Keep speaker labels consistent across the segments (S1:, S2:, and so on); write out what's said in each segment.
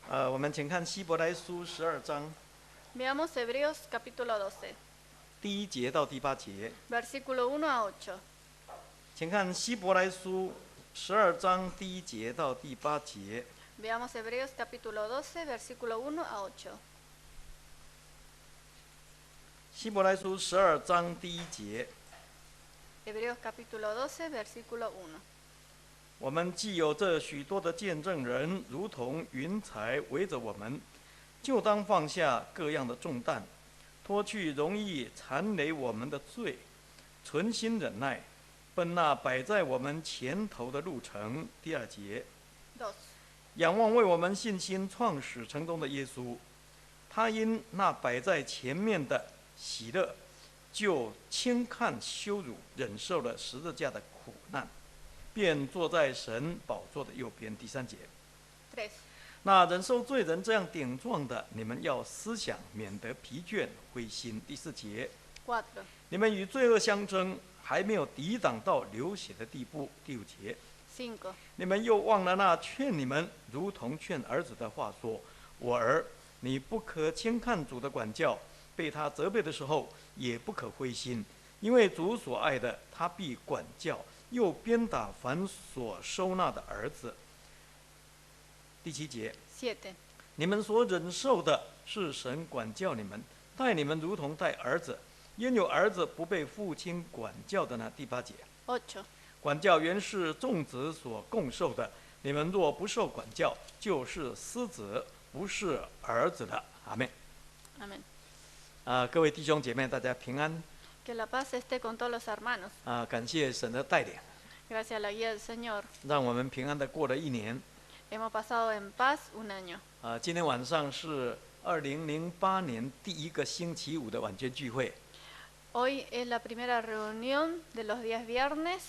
S1: 我们请看希伯来书12章
S2: Veamos Hebreos capítulo 12,
S1: 第1节到第8节。
S2: versículo 1 a 8.
S1: 请看希伯来书12章第1节到第8节。
S2: Veamos Hebreos capítulo 12, versículo 1 a 8.
S1: 希伯来书12章第1节，
S2: Hebreos capítulo 12, versículo 1.
S1: 我们既有这许多的见证人，如同云彩围着我们，就当放下各样的重担，脱去容易缠累我们的罪，存心忍耐，奔那摆在我们前头的路程。第2节，
S2: 2.
S1: 仰望为我们信心创始成终的耶稣，他因那摆在前面的喜乐，就轻看羞辱，忍受了十字架的苦难，便坐在神宝座的右边。第3节，
S2: 3.
S1: 那忍受罪人这样顶撞的，你们要思想，免得疲倦灰心。第4节，
S2: 4.
S1: 你们与罪恶相争，还没有抵挡到流血的地步。第5节，
S2: 5.
S1: 你们又忘了那劝你们如同劝儿子的话说：我儿，你不可轻看主的管教，被他责备的时候也不可灰心，因为主所爱的，他必管教，又鞭打凡所收纳的儿子。第7节，
S2: 7.
S1: 你们所忍受的是神管教你们，待你们如同待儿子，焉有儿子不被父亲管教的呢？第8节，
S2: 8.
S1: 管教原是众子所共受的，你们若不受管教，就是私子，不是儿子的。阿们。
S2: Amén.
S1: 各位弟兄姐妹，大家平安。
S2: Que la paz esté con todos los hermanos.
S1: 感谢神的带领，
S2: Gracias a la guía del Señor.
S1: 让我们平安的过了1年。
S2: Hemos pasado en paz un año.
S1: 今天晚上是2008年第1个星期五的晚间聚会。
S2: Hoy es la primera reunión de los días viernes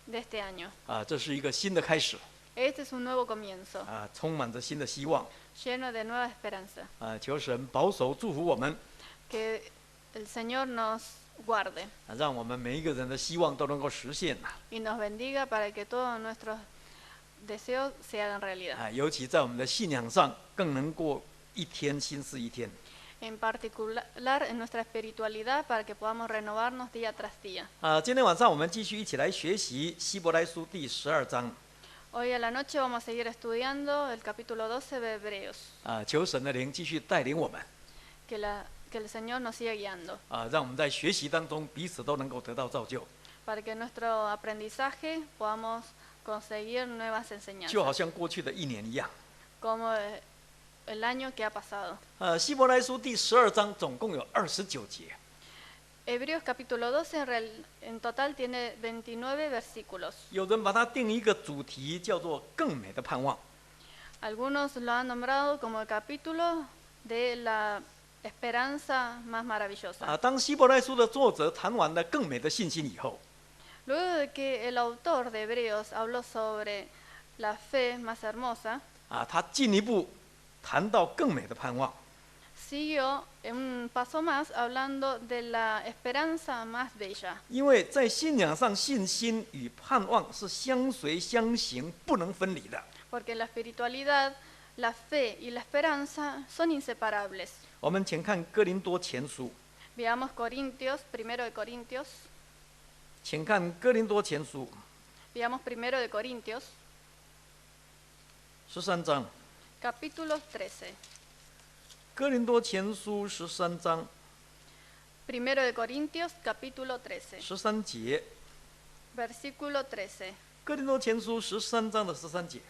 S2: de este año.
S1: 这是一个新的开始，
S2: Este es un nuevo comienzo,
S1: 充满着新的希望。
S2: lleno de nueva esperanza.
S1: 求神保守祝福我们，
S2: Que el Señor nos guarde
S1: 让我们每一个人的希望都能够实现。
S2: y nos bendiga para que todos nuestros deseos se hagan realidad.
S1: 尤其在我们的信仰上，更能过一天新似一天。
S2: En particular en nuestra espiritualidad para que podamos renovarnos día tras día.
S1: 今天晚上我们继续一起来学习希伯来书第12章。
S2: Hoy a la noche vamos a seguir estudiando el capítulo 12 de Hebreos.
S1: 求神的灵继续带领我们，
S2: Que el Señor nos siga guiando.
S1: 让我们在学习当中彼此都能够得到造就，
S2: Para que en nuestro aprendizaje podamos conseguir nuevas
S1: 就好
S2: enseñanzas.
S1: 像过去的1年一样。
S2: Como el año que ha pasado.
S1: 希伯来书第12章总共有29节。
S2: Hebreos capítulo 12 en total tiene 29 versículos.
S1: 有人把它定一个主题，叫做“更美的盼望”。
S2: Algunos lo han nombrado como el capítulo de la esperanza más maravillosa.
S1: 当希伯来书的作者谈完了更美的信心以后，
S2: Luego de que el autor de Hebreos habló sobre la fe más hermosa,
S1: 他进一步谈到更美的盼望。
S2: siguió un paso más hablando de la esperanza más bella.
S1: 因为在信仰上，信心与盼望是相随相行，不能分离的。
S2: Porque en la espiritualidad, la fe y la esperanza son inseparables.
S1: 我们请看哥林多前书，
S2: Veamos Corintios, primero de Corintios.
S1: 请看哥林多前书
S2: Veamos primero de Corintios,
S1: 13章。
S2: capítulo 13.
S1: 哥林多前书13章
S2: Primero de Corintios, capítulo 13.
S1: 13节。
S2: Versículo 13.
S1: 哥林多前书13章的13节。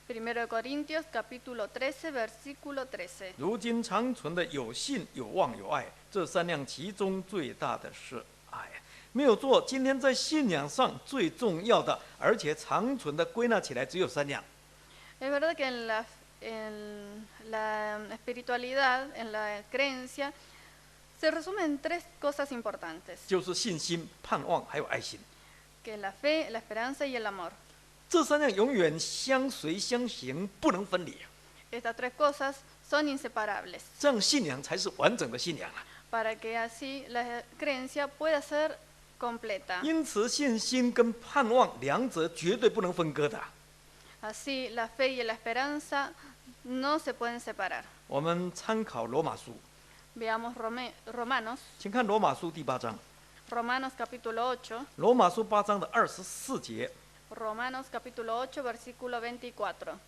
S2: Primero de Corintios, capítulo 13, versículo 13.
S1: 如今长存的有信、有望、有爱，这3样其中最大的是爱。没有做，今天在信仰上最重要的，而且长存的归纳起来只有3样。
S2: Es verdad que en la espiritualidad, en la creencia, se resumen 3 cosas importantes,
S1: 就是信心、盼望还有爱心。
S2: que es la fe, la esperanza y el amor.
S1: 这3样永远相随相行，不能分离。
S2: Estas 3 cosas son inseparables,
S1: 这样信仰才是完整的信仰啊！
S2: para que así la creencia pueda ser completa.
S1: 因此，信心跟盼望两者绝对不能分割的。
S2: Así la fe y la esperanza no se pueden separar.
S1: 我们参考罗马书，
S2: Veamos Romanos,
S1: 请看罗马书第8章，
S2: Romanos capítulo 8,
S1: 罗马书8章的24节。
S2: Romanos capítulo 8, versículo 24.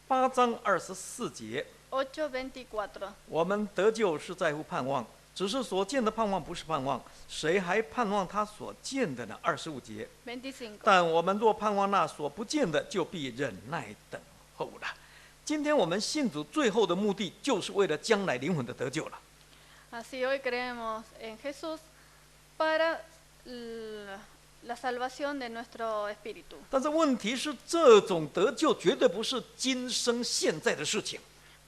S1: 8章24节，
S2: 8:24.
S1: 我们得救是在乎盼望，只是所见的盼望不是盼望，谁还盼望他所见的呢？25节，
S2: 25.
S1: 但我们若盼望那所不见的，就必忍耐等候了。今天我们信主最后的目的，就是为了将来灵魂的得救了。
S2: Así hoy creemos en Jesús para la salvación de nuestro espíritu.
S1: 但是问题是，这种得救绝对不是今生现在的事情，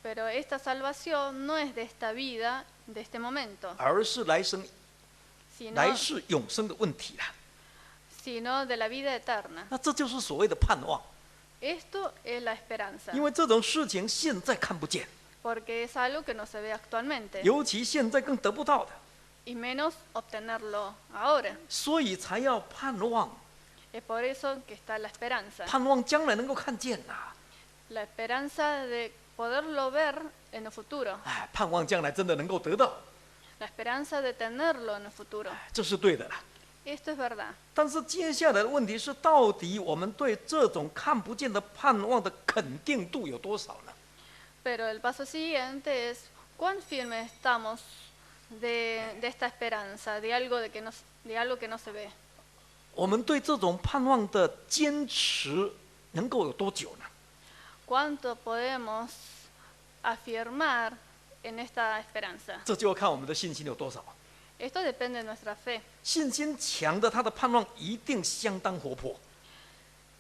S2: Pero esta salvación no es de esta vida, de este momento,
S1: 而是来世 永生的问题了。
S2: sino de la vida eterna.
S1: 那这就是所谓的盼望，
S2: Esto es la esperanza,
S1: 因为这种事情现在看不见，
S2: porque es algo que no se ve actualmente,
S1: 尤其现在更得不到的，
S2: y menos obtenerlo ahora.
S1: 所以才要盼望，
S2: Es por eso que está la esperanza.
S1: 盼望将来能够看见呐、
S2: La esperanza de poderlo ver en el futuro.
S1: 哎，盼望将来真的能够得到，
S2: La esperanza de tenerlo en el futuro.
S1: 这是对的啦。
S2: Esto es verdad.
S1: 但是接下来的问题是，到底我们对这种看不见的盼望的肯定度有多少呢？
S2: Pero el paso siguiente es cuán firmes estamos de esta esperanza, de algo que no se ve.
S1: 我们对这种盼望的坚持能够有多久呢？
S2: ¿Cuánto podemos afirmar en esta esperanza?
S1: 这就要看我们的信心有多少。
S2: Esto depende de nuestra fe.
S1: 信心强的，他的盼望一定相当活泼；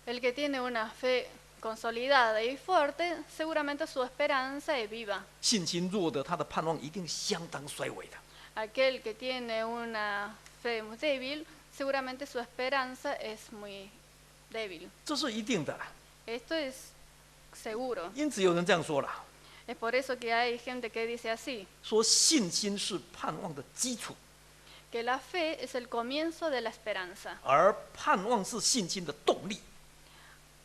S2: El que tiene una fe consolidada y fuerte, seguramente su esperanza es viva.
S1: 信心弱的，他的盼望一定相当衰微的。
S2: Aquel que tiene una fe muy débil, seguramente su esperanza es muy débil.
S1: 这是一定的啦。
S2: Esto es seguro.
S1: 因此有人这样说了，
S2: Es por eso que hay gente que dice así,
S1: 说信心是盼望的基础，
S2: que la fe es el comienzo de la esperanza
S1: 而盼望是信心的动力。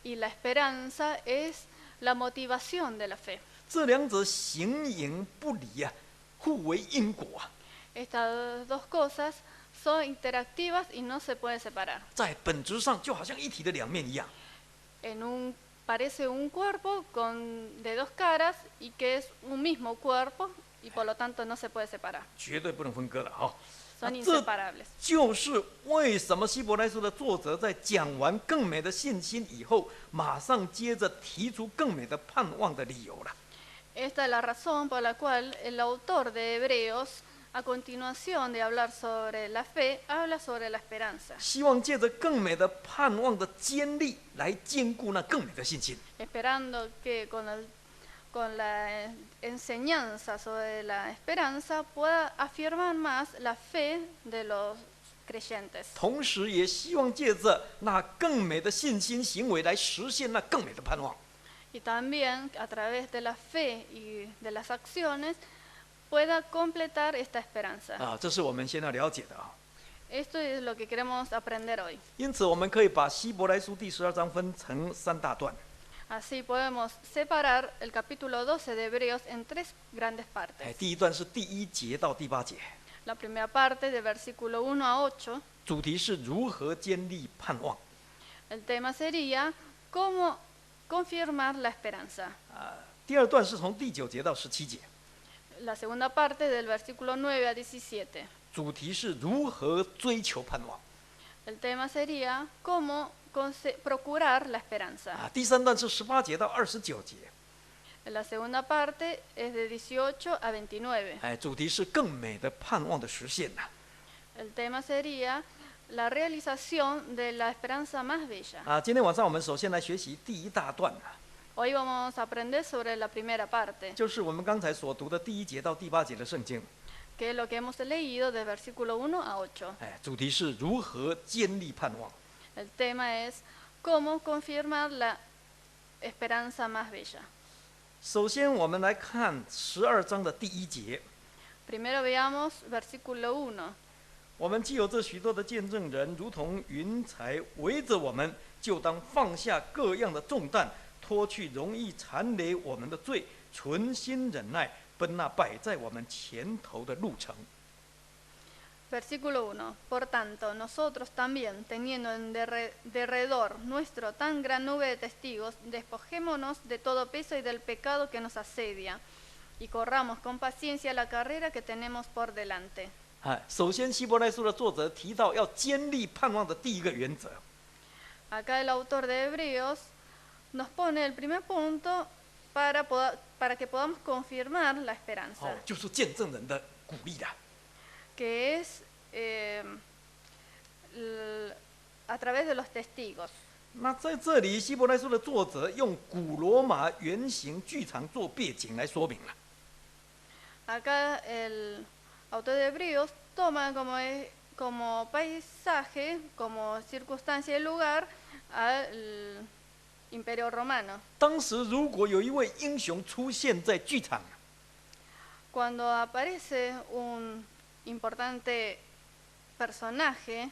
S2: y la esperanza es la motivación de la fe.
S1: 这两者形影不离啊，互为因果啊，
S2: Estas dos cosas son interactivas y no se pueden separar.
S1: 在本质上就好像一体的两面一样。
S2: Parece un cuerpo de dos caras y que es un mismo cuerpo y por lo tanto no se puede separar.
S1: 绝对不能分割了哈。
S2: Son
S1: 这
S2: inseparables.
S1: 就是为什么希伯来书的作者在讲完更美的信心以后，马上接着提出更美的盼望的理由了。
S2: Esta es la razón por la cual el autor de Hebreos, a continuación de hablar sobre la fe, habla sobre la esperanza,
S1: 希望借着更美的盼望的坚立来坚固那更美的信心。
S2: esperando que con la enseñanza sobre la esperanza pueda afirmar más la fe de los creyentes.
S1: 同时也希望借着那更美的信心行为来实现那更美的盼望。
S2: Y también a través de la fe y de las acciones pueda completar esta esperanza.
S1: 啊，这是我们先要了解的啊。
S2: Esto es lo que queremos aprender hoy.
S1: 因此，我们可以把希伯来书第12章分成3大段。
S2: Así podemos separar el capítulo 12 de Hebreos en tres grandes
S1: 哎，
S2: partes.
S1: 第一段是第1节到第8节，
S2: La primera parte de versículo 1 a 8,
S1: 主题是如何坚立盼望。
S2: el tema sería cómo confirmar la esperanza.
S1: 第二段是从第9节到17节，
S2: La segunda parte del versículo 9 a 17.
S1: 主题是如何追求盼望。
S2: El tema sería cómo procurar la esperanza.
S1: 第三段是18节到29节，
S2: La segunda parte es de 18 a 29.
S1: 哎，主题是更美的盼望的实现呐。
S2: El tema sería la realización de la esperanza más bella.
S1: 今天晚上我们首先来学习第1大段
S2: Hoy vamos a aprender sobre la primera parte,
S1: 就是我们刚才所读的第1节到第8节的圣经。
S2: que es lo que hemos leído de versículo 1 a 8.
S1: 哎，主题是如何坚立盼望。
S2: El tema es cómo confirmar la esperanza más bella.
S1: 首先，我们来看12章的第1节。
S2: Primero veamos versículo 1.
S1: 我们既有这许多的见证人，如同云彩围着我们，就当放下各样的重担，脱去容易缠累我们的罪，存心忍耐，奔那摆在我们前头的路程。
S2: Versículo 1. Por tanto, nosotros también, teniendo en derredor nuestro tan gran nube de testigos, despojémonos de todo peso y del pecado que nos asedia, y corramos con paciencia la carrera que tenemos por delante.
S1: 首先，希伯来书的作者提到要坚立盼望的第一个原则。
S2: Acá el autor de Hebreos nos pone el primer punto para que podamos confirmar la esperanza,
S1: 就是见证人的鼓励啦。
S2: que es a través de los testigos.
S1: 那在这里，希伯来书的作者用古罗马圆形剧场做背景来说明了。
S2: Acá el autor de Hebreos toma como paisaje, como circunstancia y lugar al Imperio Romano.
S1: 当时如果有一位英雄出现在剧场，
S2: Cuando aparece un importante personaje,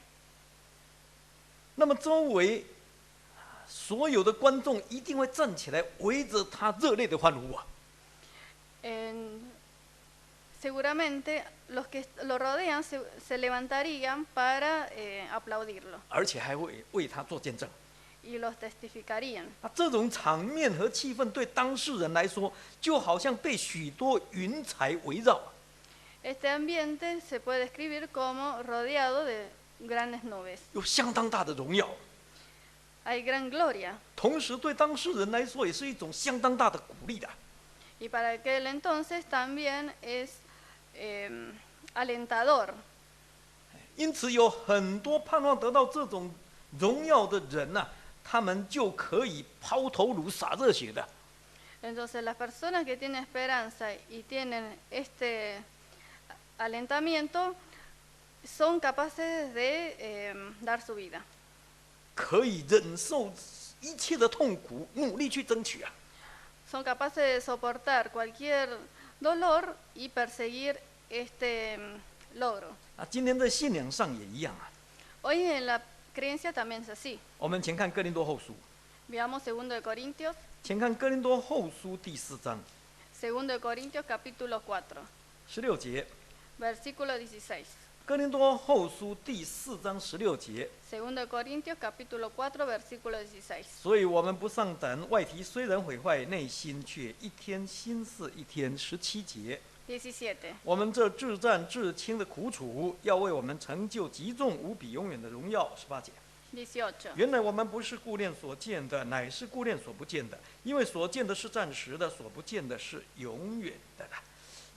S1: 那么周围所有的观众一定会站起来，围着他热烈的欢呼啊！
S2: seguramente los que lo rodean se levantarían para aplaudirlo
S1: 而且还会为他做见证。
S2: y los testificarían.
S1: 这种场面和气氛对当事人来说，就好像被许多云彩围绕。
S2: Este ambiente se puede describir como rodeado de grandes nubes.
S1: 有相当大的荣耀，
S2: Hay gran gloria.
S1: 同时对当事人来说也是一种相当大的鼓励的。
S2: Y para aquel entonces también es alentador.
S1: 因此，有很多盼望得到这种荣耀的人呐、他们就可以抛头颅、洒热血的。
S2: Entonces las personas que tienen esperanza y tienen este alentamiento son capaces de dar su vida.
S1: 可以忍受一切的痛苦，努力去争取啊！
S2: Son capaces de soportar cualquier dolor y perseguir este logro.
S1: 今天在信仰上也一样啊。
S2: Hoy en la creencia también es así.
S1: 我们前看哥林多后书，
S2: Veamos 2 de Corintios,
S1: 前看哥林多后书第4章
S2: 2 de Corintios capítulo 4,
S1: 16节。
S2: versículo 16.
S1: 哥林多后书第4章16节。
S2: 2 de Corintios capítulo 4, versículo 16.
S1: 所以我们不上等，外体虽然毁坏，内心却一天新似一天。17节。
S2: 17.
S1: 我们这至战至轻的苦楚，要为我们成就极重无比永远的荣耀。18节。
S2: 18.
S1: 原来我们不是顾念所见的，乃是顾念所不见的，因为所见的是暂时的，所不见的是永远的啦。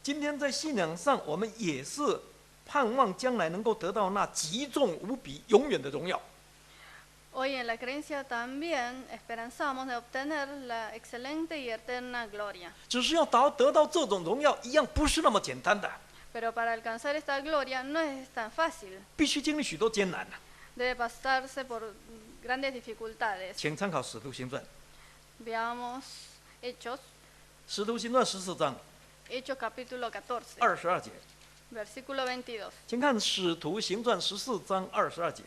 S1: 今天在信仰上，我们也是盼望将来能够得到那极重无比、永远的荣耀。
S2: Hoy en la creencia también esperanzamos de obtener la excelente y eterna gloria.
S1: 只是要得到这种荣耀，一样不是那么简单的，
S2: Pero para alcanzar esta gloria no es tan fácil.
S1: 必须经历许多艰难。
S2: Debe pasarse por grandes dificultades.
S1: 请参考《使徒行传》，
S2: Veamos Hechos,
S1: 《使徒行传》14章
S2: Hechos capítulo 14,
S1: 22节。
S2: versículo 22.
S1: 请看《使徒行传》14章22节，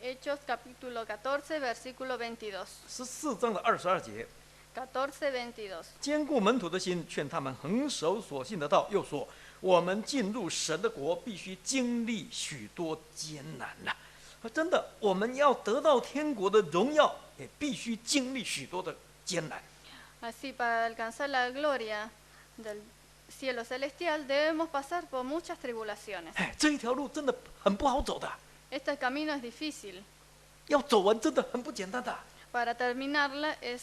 S2: Hechos capítulo 14, versículo 22.
S1: 14章的22节。
S2: 14, 22.
S1: 坚固门徒的心，劝他们恒守所信的道。又说，我们进入神的国，必须经历许多艰难了。真的，我们要得到天国的荣耀，也必须经历许多的艰难。
S2: Así, para alcanzar la gloria del cielo celestial, debemos pasar por muchas tribulaciones.
S1: 这一条路真的很不好走的，
S2: Este camino es difícil.
S1: 要走完真的很不简单的。
S2: Para terminarla es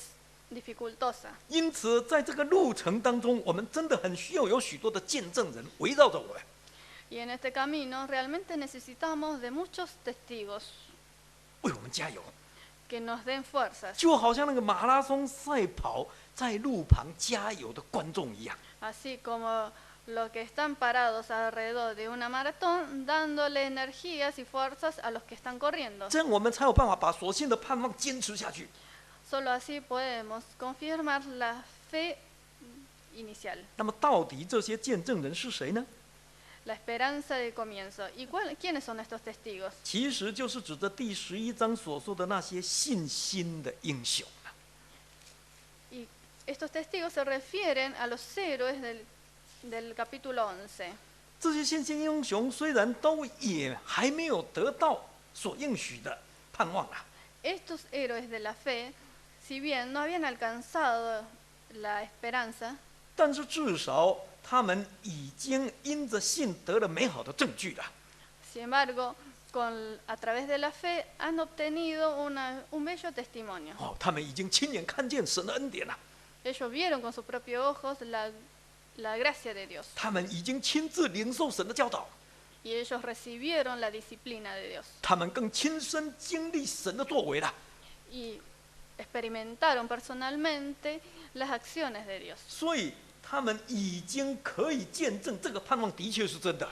S2: dificultosa.
S1: 因此，在这个路程当中，我们真的很需要有许多的见证人围绕着我们，
S2: Y en este camino realmente necesitamos de muchos testigos
S1: 为我们加油。
S2: que nos den fuerzas.
S1: 就好像那个马拉松赛跑在路旁加油的观众一样。
S2: Así como los que están parados alrededor de una maratón, dándole energías y fuerzas a los que están corriendo.
S1: 这样我们才有办法把所信的盼望坚持下去。
S2: Solo así podemos confirmar la fe inicial,
S1: 那么，到底这些见证人是谁呢？
S2: la esperanza de comienzo. ¿Y quiénes son estos testigos?
S1: 其实就是指着第11章所说的那些信心的英雄。
S2: Estos testigos se refieren a los héroes del capítulo 11.
S1: 这些信心英雄虽然都也还没有得到所应许的盼望啊，
S2: Estos héroes de la fe, si bien no habían alcanzado la esperanza,
S1: 但是至少他们已经因着信得了美好的证据了。
S2: sin embargo, a través de la fe han obtenido un bello testimonio.
S1: 他们已经亲眼看见神的恩典了，
S2: Ellos vieron con sus propios ojos la gracia de Dios
S1: 他们已经亲自领受神的教导，
S2: y ellos recibieron la disciplina de Dios
S1: 他们更亲身经历神的作为了。
S2: y experimentaron personalmente las acciones de Dios.
S1: 所以他们已经可以见证这个盼望的确是真的。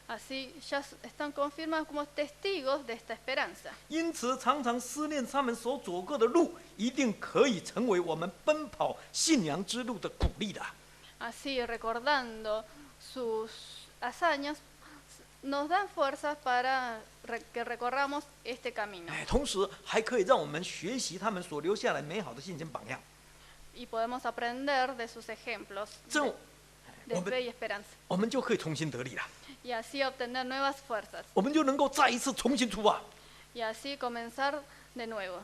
S2: Así ya están confirmados como testigos de esta esperanza.
S1: 因此，常常思念他们所走过的路，一定可以成为我们奔跑信仰之路的鼓励的。
S2: Así, recordando sus hazañas, nos dan fuerzas para que recorramos este camino.
S1: 同时还可以让我们学习他们所留下来美好的信心榜样。
S2: Y podemos aprender de sus ejemplos
S1: 这样，
S2: de fe y esperanza.
S1: 我们就可以重新得力了，
S2: Y así obtener nuevas fuerzas.
S1: 我们就能够再一次重新出发，
S2: Y así comenzar de nuevo.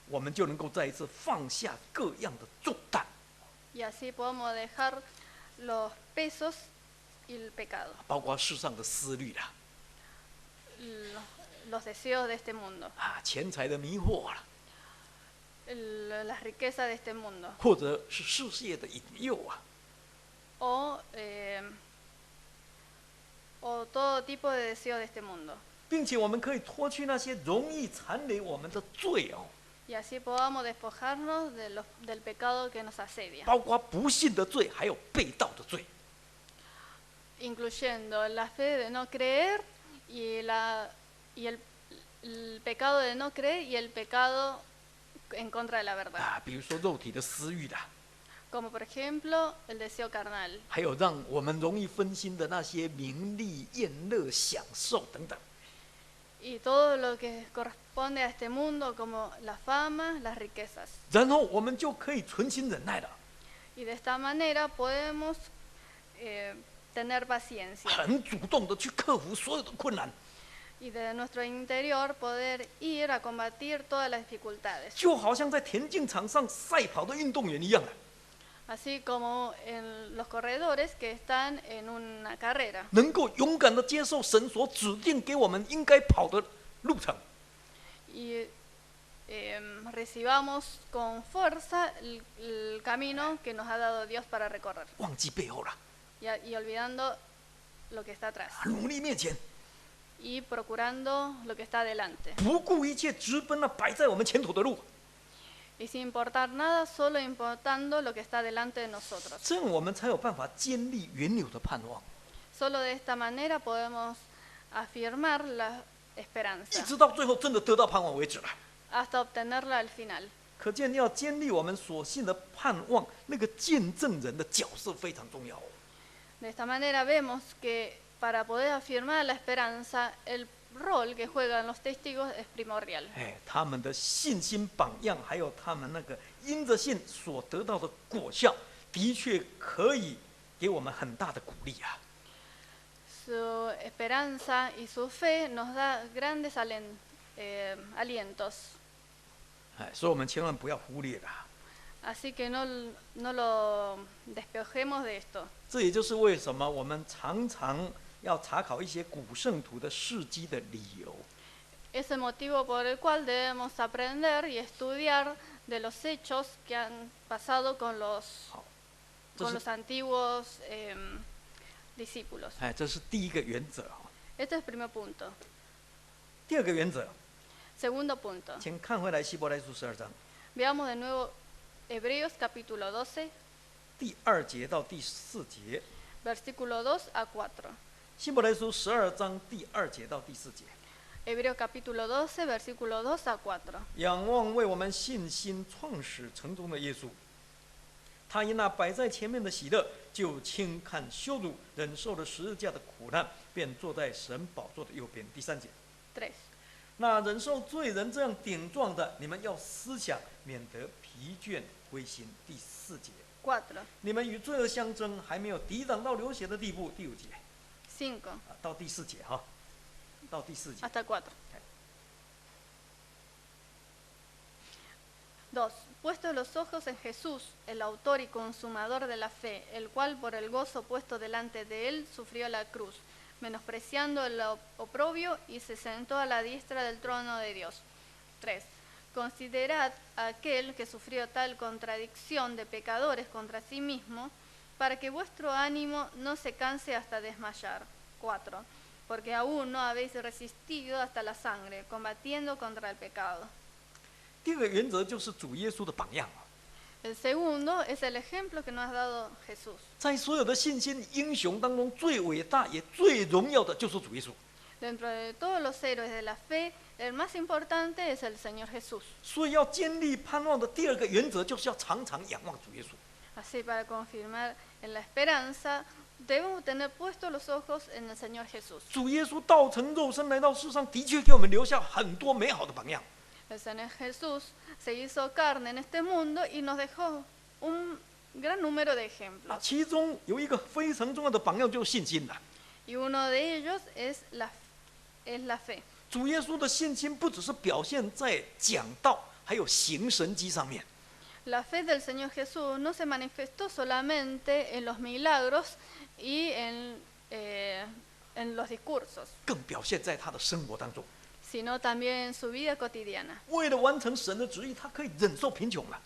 S1: 我们就能够再一次放下各样的重担，
S2: Y así podemos dejar los pesos y el pecado,
S1: 包括世上的思虑啦，
S2: los deseos de este mundo,
S1: 钱财的迷惑啦，
S2: las riquezas de este mundo,
S1: 或者是世界的引诱啊，
S2: o todo tipo de deseo de este mundo.
S1: 并且我们可以脱去那些容易缠累我们的罪哦，
S2: Y así podamos despojarnos del pecado que nos asedia,
S1: 包括不信的罪，还有背道的罪。
S2: incluyendo la fe de no creer y el pecado de no creer y el pecado en contra de la verdad.
S1: 比如说肉体的私欲啦，
S2: Como por ejemplo el deseo carnal,
S1: 还有让我们容易分心的那些名利、宴乐、享受等等。
S2: y todo lo que corresponde a este mundo como la fama, las riquezas.
S1: 然后我们就可以存心忍耐了，
S2: Y de esta manera podemos tener paciencia
S1: 很主动的去克服所有的困难，
S2: y de nuestro interior poder ir a combatir todas las dificultades.
S1: 就好像在田径场上赛跑的运动员一样啊，
S2: Así como en los corredores que están en una carrera.
S1: 能够勇敢的接受神所指定给我们应该跑的路程，
S2: Y recibamos con fuerza el camino que nos ha dado Dios para recorrer.
S1: 忘记背后了，
S2: Y olvidando lo que está atrás.
S1: 努力面前，
S2: Y procurando lo que está adelante.
S1: 不顾一切直奔那摆在我们前头的路。
S2: Y sin importar nada, solo importando lo que está delante de nosotros.
S1: 这样我们才有办法建立原有的盼望，
S2: Solo de esta manera podemos afirmar la
S1: 一
S2: esperanza
S1: 直到最后真的得到盼望为止了。
S2: hasta obtenerla al final.
S1: 可见要建立我们所信的盼望，那个见证人的角色非常重要哦。
S2: De esta manera vemos que para poder afirmar la esperanza, el rol que juegan los testigos es primordial.
S1: 他们的信心榜样，还有他们那个因着信所得到的果效，的确可以给我们很大的鼓励啊。
S2: Su esperanza y su fe nos da grandes alientos.
S1: 所以我们千万不要忽略啦。
S2: Así que no lo despojemos de esto.
S1: 这也就是为什么我们常常要查考一些古圣徒的事迹的理由。
S2: Es el motivo por el cual debemos aprender y estudiar de los hechos que han pasado con los antiguos discípulos.
S1: 这是第一个原则。
S2: Este es el primer punto.
S1: 第二个原则，
S2: Segundo punto.
S1: 请看回来希伯来书12章
S2: Veamos de nuevo Hebreos capítulo 12,
S1: 第2节到第4节。
S2: versículo 2 a 4.
S1: 希伯来书12章第2节到第4节。
S2: Hebreos capítulo 12, versículo 2 a 4.
S1: 仰望为我们信心创始成终的耶稣，他因那摆在前面的喜乐，就轻看羞辱，忍受了十字架的苦难，便坐在神宝座的右边。第3节，
S2: 3.
S1: 那忍受罪人这样顶撞的，你们要思想，免得疲倦灰心。第4节，
S2: 4.
S1: 你们与罪恶相争，还没有抵挡到流血的地步。第5节，
S2: 5.
S1: 到第4节哈，到第4节。
S2: Hasta 4. 2. Puestos los ojos en Jesús, el autor y consumador de la fe, el cual por el gozo puesto delante de él sufrió la cruz, menospreciando el oprobio y se sentó a la diestra del trono de Dios. 3. Considerad a aquel que sufrió tal contradicción de pecadores contra sí mismo, para que vuestro ánimo no se canse hasta desmayar. 4. Porque aún no habéis resistido hasta la sangre, combatiendo contra el pecado.
S1: 第2个原则就是主耶稣的榜样。
S2: El segundo es el ejemplo que nos ha dado Jesús.
S1: 在所有的信心英雄当中，最伟大也最荣耀的就是主耶稣。
S2: Dentro de todos los héroes de la fe, el más importante es el Señor Jesús.
S1: 所以要建立盼望的第2个原则，就是要常常仰望主耶稣。
S2: Así, para confirmar en la esperanza, debemos tener puestos los ojos en el Señor Jesús.
S1: 主耶稣道成肉身来到世上，的确给我们留下很多美好的榜样。
S2: El Señor Jesús se hizo carne en este mundo y nos dejó un gran número de ejemplos.
S1: 其中有一个非常重要的榜样，就是信心了。
S2: Y uno de ellos es la fe.
S1: 主耶稣的信心不只是表现在讲道，还有行神迹上面。
S2: La fe del Señor Jesús no se manifestó solamente en los milagros y en los discursos,
S1: 更表现在他的生活当中。
S2: sino también en su vida cotidiana.
S1: 为了完成神的旨意，他可以忍受贫穷了。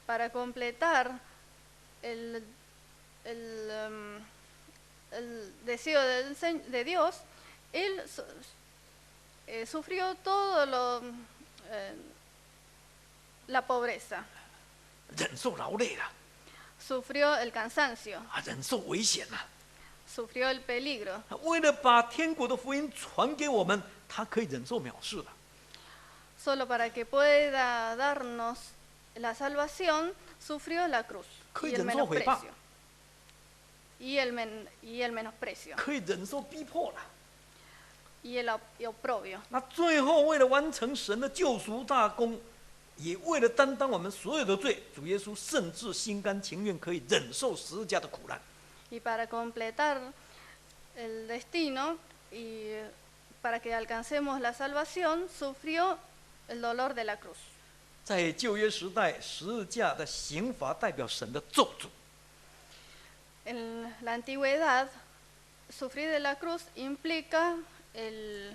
S2: Para completar el deseo de Dios, Él sufrió todo la pobreza,
S1: 忍受劳累了，
S2: sufrió el cansancio,
S1: 忍受危险了。
S2: sufrió el peligro.
S1: 为了把天国的福音传给我们，他可以忍受藐视了。
S2: Solo para que pueda darnos la salvación, sufrió la cruz y el menosprecio. Y el menosprecio.
S1: 可以忍受逼迫了。
S2: Y el oprobio.
S1: 那最后，为了完成神的救赎大功，也为了担当我们所有的罪，主耶稣甚至心甘情愿可以忍受十字架的苦难。
S2: Y para completar el destino y para que alcancemos la salvación, sufrió el dolor de la cruz.
S1: 在旧约时代，十字架的刑罚代表神的咒诅。
S2: En la antigüedad, sufrir de la cruz implica el...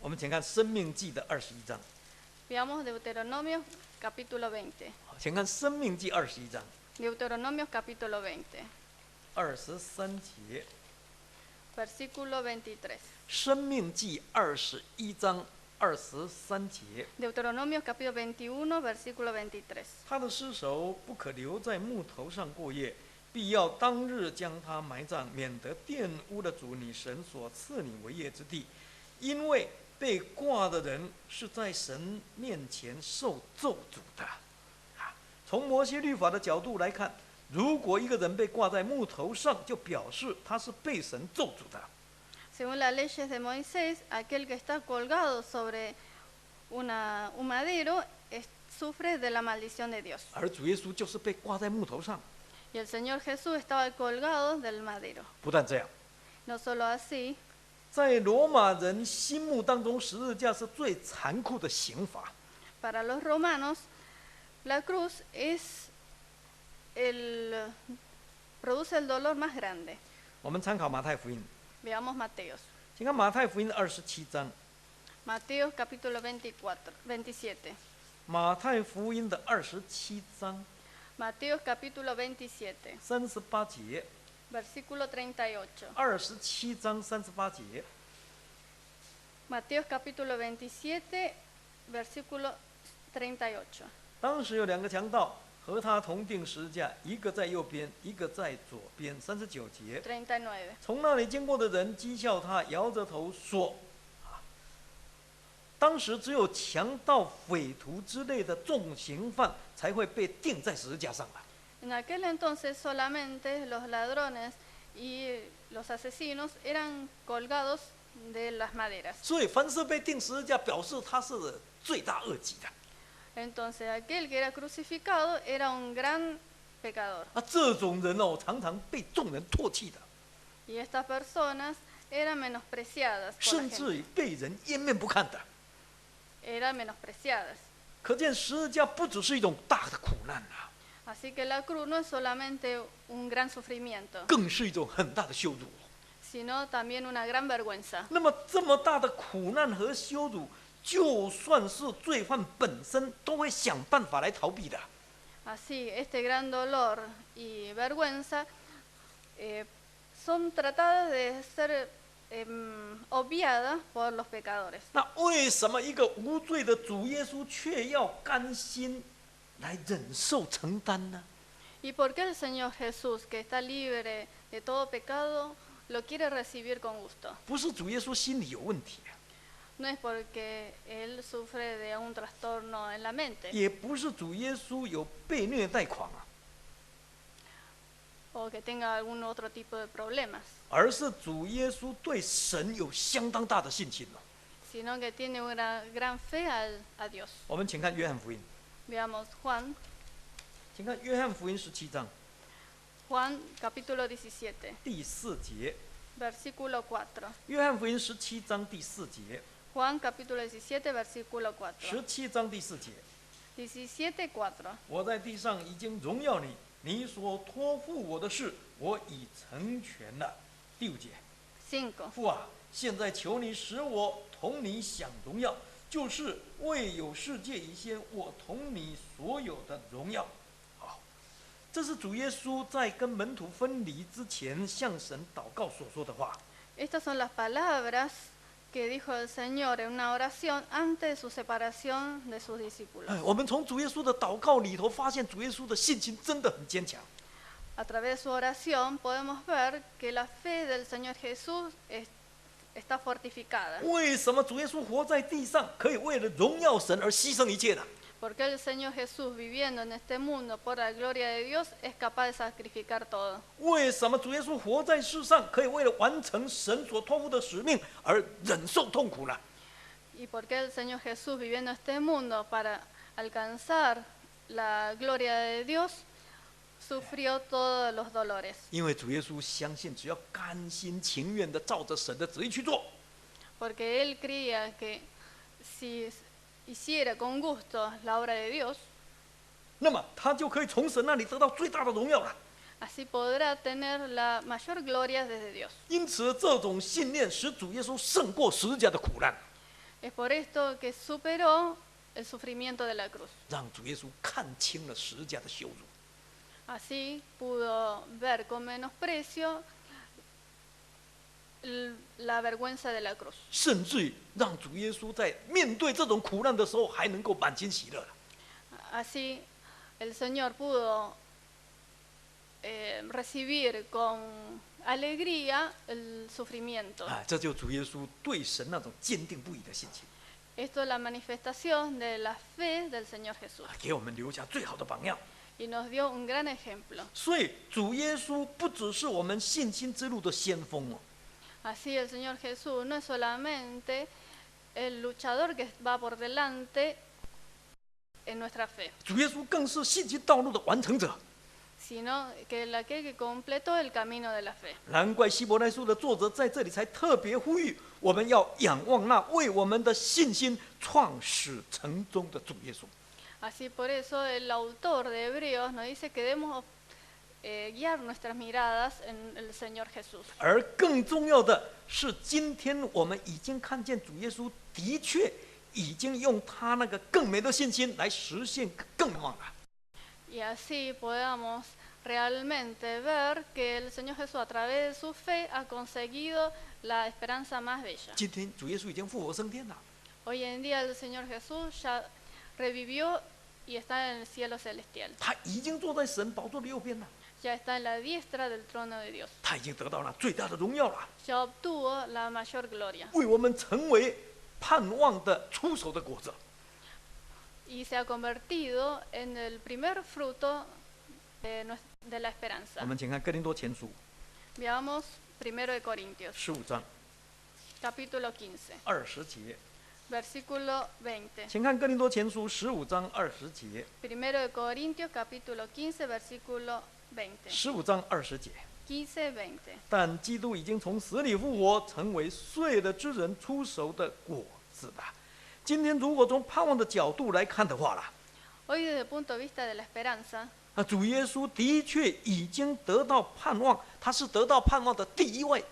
S1: 我们请看《申命记》的21章。
S2: Veamos Deuteronomio capítulo 20.
S1: 请看《申命记》21章
S2: Deuteronomio capítulo 20,
S1: 23节。
S2: versículo 23.
S1: 申命记21章23节。
S2: Deuteronomio capítulo 21, versículo 23.
S1: 他的尸首不可留在木头上过夜，必要当日将他埋葬，免得玷污了主你神所赐你为业之地。因为被挂的人是在神面前受咒诅的。从摩西律法的角度来看，如果一个人被挂在木头上，就表示他是被神咒诅的。
S2: Según las leyes de Moisés, aquel que está colgado sobre un madero sufre de la maldición de Dios.
S1: 而主耶稣就是被挂在木头上。
S2: Y el Señor Jesús estaba colgado del madero.
S1: 不但这样，
S2: No solo así,
S1: 在罗马人心目当中，十字架是最残酷的刑罚。
S2: para los romanos, la cruz produce el dolor más grande.
S1: 我们参考马太福音，
S2: Veamos Mateos.
S1: 请看马太福音的27章。
S2: Mateos capítulo 27.
S1: 马太福音的27章
S2: Mateos capítulo 27,
S1: 38节。
S2: versículo 38.
S1: 27章38节。
S2: Mateos capítulo 27, versículo 38.
S1: 当时有2个强盗和他同定十字架，一个在右边，一个在左边。39节。
S2: 39.
S1: 从那里经过的人讥笑他，摇着头说：“当时只有强盗、匪徒之类的重刑犯才会被钉在十字架上了。
S2: En aquel entonces solamente los ladrones y los asesinos eran colgados de las maderas.
S3: 所以凡是被钉十字架，表示他是罪大恶极的。
S2: Entonces aquel que era crucificado era un gran pecador.
S3: 这种人哦，常常被众人唾弃的，
S2: Y estas personas eran menospreciadas por la
S3: 甚至
S2: gente.
S3: 于被人掩面不看的。
S2: Eran menospreciadas.
S3: 可见十字架不只是一种大的苦难啊，
S2: Así que la cruz no es solamente un gran sufrimiento,
S3: 更是一种很大的羞辱。
S2: sino también una gran vergüenza.
S3: 那么这么大的苦难和羞辱，就算是罪犯本身，都会想办法来逃避的。
S2: Así, este gran dolor y vergüenza son tratadas de ser obviadas por los pecadores.
S3: 那为什么一个无罪的主耶稣却要甘心来忍受承担呢？
S2: ¿Y por qué el Señor Jesús, que está libre de todo pecado, lo quiere recibir con gusto?
S3: 不是主耶稣心里有问题，
S2: No es porque Él sufre de un trastorno en la mente
S3: 也不是主耶稣有被虐待狂啊，
S2: o que tenga algún otro tipo de problemas,
S3: 而是主耶稣对神有相当大的信心哦。
S2: sino que tiene una gran fe a Dios.
S3: 我们请看约翰福音，
S2: Veamos Juan,
S3: 请看约翰福音17章
S2: Juan capítulo 17,
S3: 第4节。
S2: versículo 4.
S3: 约翰福音17章第4节，
S2: Juan capítulo 17, versículo 4.
S3: 17章第4节。
S2: 17:4.
S3: 我在地上已经荣耀你，你所托付我的事，我已成全了。第5节，
S2: 5.
S3: 父啊，现在求你使我同你享荣耀，就是未有世界以先，我同你所有的荣耀。好，这是主耶稣在跟门徒分离之前向神祷告所说的话。
S2: Estas son las palabras que dijo el Señor en una oración antes de su separación de sus discípulos.
S3: 我们从主耶稣的祷告里头发现，主耶稣的信心真的很坚强。
S2: A través de su oración podemos ver que la fe del Señor Jesús está fortificada.
S3: 为什么主耶稣活在地上，可以为了荣耀神而牺牲一切呢？
S2: Porque el Señor Jesús, viviendo en este mundo por la gloria de Dios, es capaz de sacrificar todo.
S3: 为什么主耶稣活在世上，可以为了完成神所托付的使命而忍受痛苦呢？
S2: Y porque el Señor Jesús, viviendo en este mundo para alcanzar la gloria de Dios, sufrió todos los dolores.
S3: 因为主耶稣相信，只要甘心情愿的照着神的旨意去做，
S2: Porque él creía que si hiciera con gusto la obra de Dios,
S3: 那么他就可以从神那里得到最大的荣耀了。
S2: así podrá tener la mayor gloria desde Dios.
S3: 因此，这种信念使主耶稣胜过十字架的苦难，
S2: Es por esto que superó el sufrimiento de la cruz.
S3: 让主耶稣看清了十字架的羞辱。
S2: Así pudo ver con menosprecio la vergüenza de la cruz.
S3: 甚至于让主耶稣在面对这种苦难的时候，还能够满心喜乐。
S2: Así el Señor pudo recibir con alegría el sufrimiento.
S3: 这就主耶稣对神那种坚定不移的信心，
S2: Esto es la manifestación de la fe del Señor Jesús
S3: 给我们留下最好的榜样。
S2: y nos dio un gran ejemplo.
S3: 所以，主耶稣不只是我们信心之路的先锋哦，
S2: Así el Señor Jesús no es solamente el luchador que va por delante en nuestra fe,
S3: 主耶稣更是信心道路的完成者。
S2: sino que aquel que completó el camino de la fe.
S3: 难怪希伯来书的作者在这里才特别呼吁我们要仰望那为我们的信心创始成终的主耶稣。
S2: Así por eso el autor de Hebreos nos dice que debemos guiar nuestras miradas en el Señor Jesús.
S3: 而更重要的是，今天我们已经看见主耶稣的确已经用他那个更美的信心来实现更旺了。
S2: Y así podamos realmente ver que el Señor Jesús a través de su fe ha conseguido la esperanza más bella.
S3: 今天主耶稣已经复活升天了，
S2: Hoy en día el Señor Jesús ya revivió y está en el cielo celestial.
S3: 他已经坐在神宝座的右边了，
S2: Ya está en la diestra del trono de Dios.
S3: 他已经得到了最大的荣耀了，
S2: Ya obtuvo la mayor gloria
S3: 为我们成为盼望的出手的果子。
S2: y se ha convertido en el primer fruto de la
S3: 我
S2: esperanza.
S3: 们请看哥林多前书
S2: Veamos 1 de Corintios,
S3: 15章，
S2: capítulo 15,
S3: 20节，
S2: versículo 20.
S3: 请看哥林多前书15章20节，
S2: Primero de Corintios, capítulo 15, versículo 20.
S3: 15章20节。
S2: 15, 20.
S3: 但基督已经从死里复活，成为睡了之人出熟的果子了。今天如果从盼望的角度来看的话啦，
S2: Hoy desde el punto de vista de la esperanza,
S3: 主耶稣的确已经得到盼望，他是得到盼望的第一位，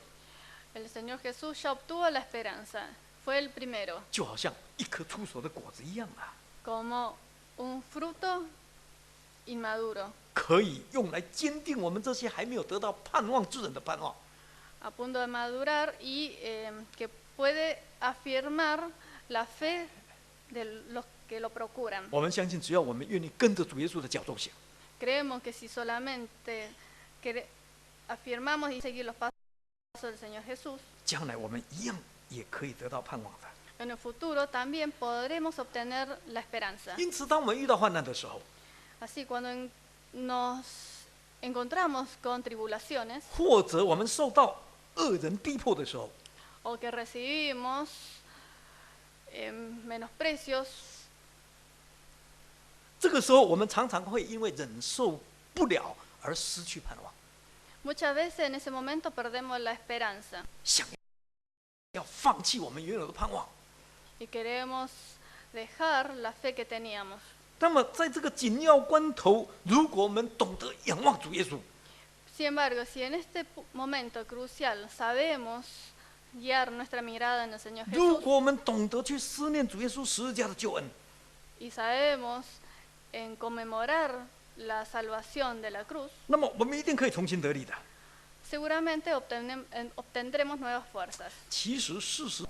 S2: el Señor Jesús ya obtuvo la esperanza, fue el primero,
S3: 就好像一颗出熟的果子一样啊，
S2: como un fruto inmaduro,
S3: 可以用来坚定我们这些还没有得到盼望之人的盼望。
S2: a punto de madurar y que puede afirmar la fe de los que lo procuran.
S3: 我们相信，只要我们愿意跟着主耶稣的脚走行，
S2: Creemos que si solamente afirmamos y seguir los pasos del Señor Jesús,
S3: 将来我们一样也可以得到盼望的。
S2: en el futuro también podremos obtener la esperanza.
S3: 因此，当我们遇到患难的时候，
S2: Así, cuando nos encontramos con tribulaciones
S3: 或者我们受到恶人逼迫的时候，
S2: o que recibimos menosprecios,
S3: 这个时候我们常常会因为忍受不了而失去盼望，
S2: muchas veces en ese momento perdemos la esperanza
S3: 想要放弃我们原有的盼望。
S2: y queremos dejar la fe que teníamos.
S3: 那么，在这个紧要关头，如果我们懂得仰望主耶稣，
S2: Sin embargo, si en este momento crucial sabemos guiar nuestra mirada en el Señor
S3: 如
S2: Jesús
S3: 果我们懂得去思念主耶稣十字架的救恩，
S2: y sabemos en conmemorar la salvación de la cruz,
S3: 那么我们一定可以重新得力的。
S2: seguramente obtendremos nuevas fuerzas.
S3: 其实，事实，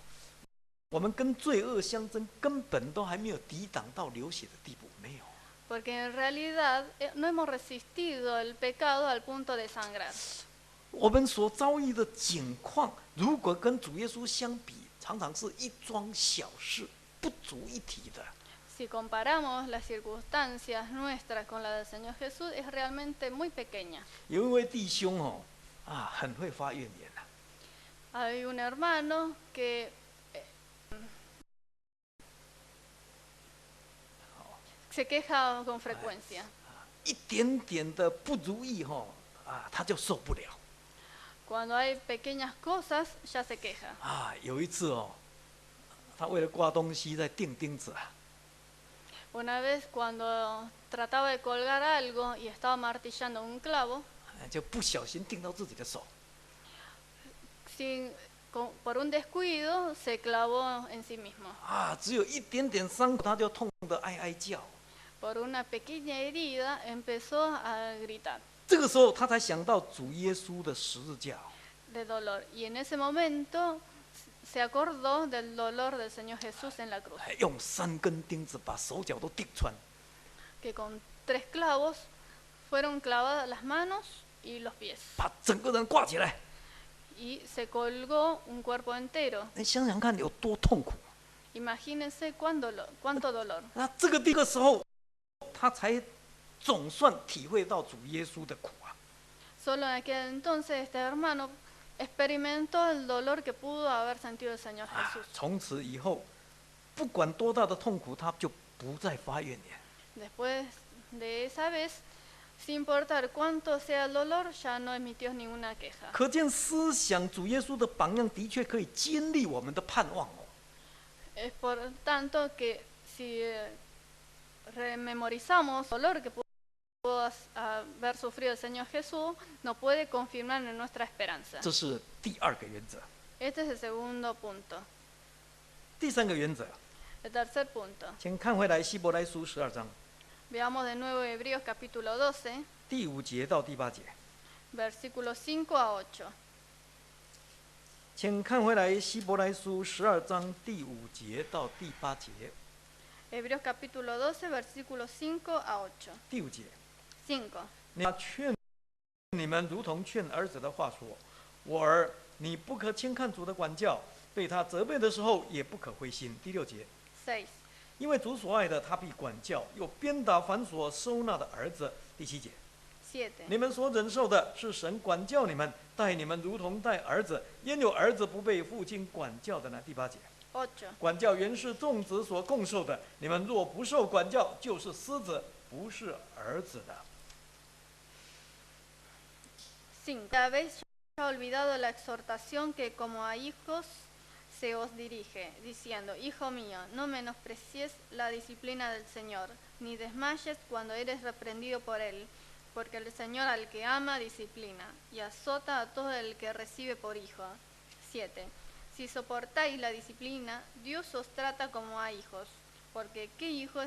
S3: 我们跟罪恶相争，根本都还没有抵挡到流血的地步，没有。
S2: Porque en realidad no hemos resistido el pecado al punto de sangrar.
S3: 我们所遭遇的境况，如果跟主耶稣相比，常常是一桩小事，不足一提的。
S2: Si comparamos las circunstancias nuestras con las del Señor Jesús, es realmente muy pequeña.
S3: 有一位弟兄很会发怨言啊。
S2: Hay un hermano que se queja con frecuencia.
S3: 一点点的不如意他就受不了
S2: Cuando hay pequeñas cosas, ya se queja.
S3: 有一次他为了挂东西在钉钉子啊，
S2: Una vez cuando trataba de colgar algo y estaba martillando un clavo,
S3: 就不小心钉到自己的手，
S2: por un descuido se clavó en sí mismo.
S3: 只有一点点伤口他就痛得哀哀叫。
S2: Por una pequeña herida empezó a gritar
S3: 这个时候他才想到主耶稣的十字架，
S2: de dolor. Y en ese momento se acordó del dolor del Señor Jesús en la cruz,
S3: 用3根钉子把手脚都钉穿，
S2: que con 3 clavos fueron clavadas las manos y los pies.
S3: 把整个人挂起来。
S2: Y se colgó un cuerpo entero.
S3: 你想想看有多痛苦。
S2: Imagínense cuánto dolor.
S3: 那这个时候，他才总算体会到主耶稣的苦啊。
S2: Solo en aquel entonces este hermano experimentó el dolor que pudo haber sentido el Señor Jesús.
S3: 从此以后，不管多大的痛苦，他就不再发怨言。
S2: Después de esa vez, sin importar cuánto sea el dolor, ya no emitió ninguna queja.
S3: 可见思想主耶稣的榜样，的确可以坚立我们的盼望哦。
S2: Es por tanto que si rememorizamos el dolor que pudo haber sufrido el Señor Jesús, nos puede confirmar en nuestra esperanza.
S3: 这是第2个原则。
S2: Este es el segundo punto.
S3: 第3个原则，
S2: El tercer punto.
S3: 请看回来希伯来书12章
S2: Veamos de nuevo Hebreos capítulo 12,
S3: 第5节到第8节。
S2: versículos 5 a 8.
S3: 请看回来希伯来书12章第5节到第8节。
S2: Hebreos capítulo 12, versículos 5 a 8.
S3: 第5节，
S2: 5.
S3: 你劝你们如同劝儿子的话说：“我儿，你不可轻看主的管教，被他责备的时候也不可灰心。”第6节，
S2: 6.
S3: 因为主所爱的，他必管教，又鞭打凡所收纳的儿子。第7节，
S2: 7.
S1: 你们所忍受的是神管教你们，待你们如同待儿子。焉有儿子不被父亲管教的呢？第8节，
S2: 8.
S1: 管教原是众子所共受的，你们若不受管教，就是私子，不是儿子的。
S2: 5. Habéis ya olvidado la exhortación que como a hijos se os dirige, diciendo, Hijo mío, no menosprecies la disciplina del Señor, ni desmayes cuando eres reprendido por Él, porque el Señor al que ama disciplina, y azota a todo el que recibe por hijo. 7. Si soportáis la disciplina, Dios os trata como a hijos, porque ¿qué hijo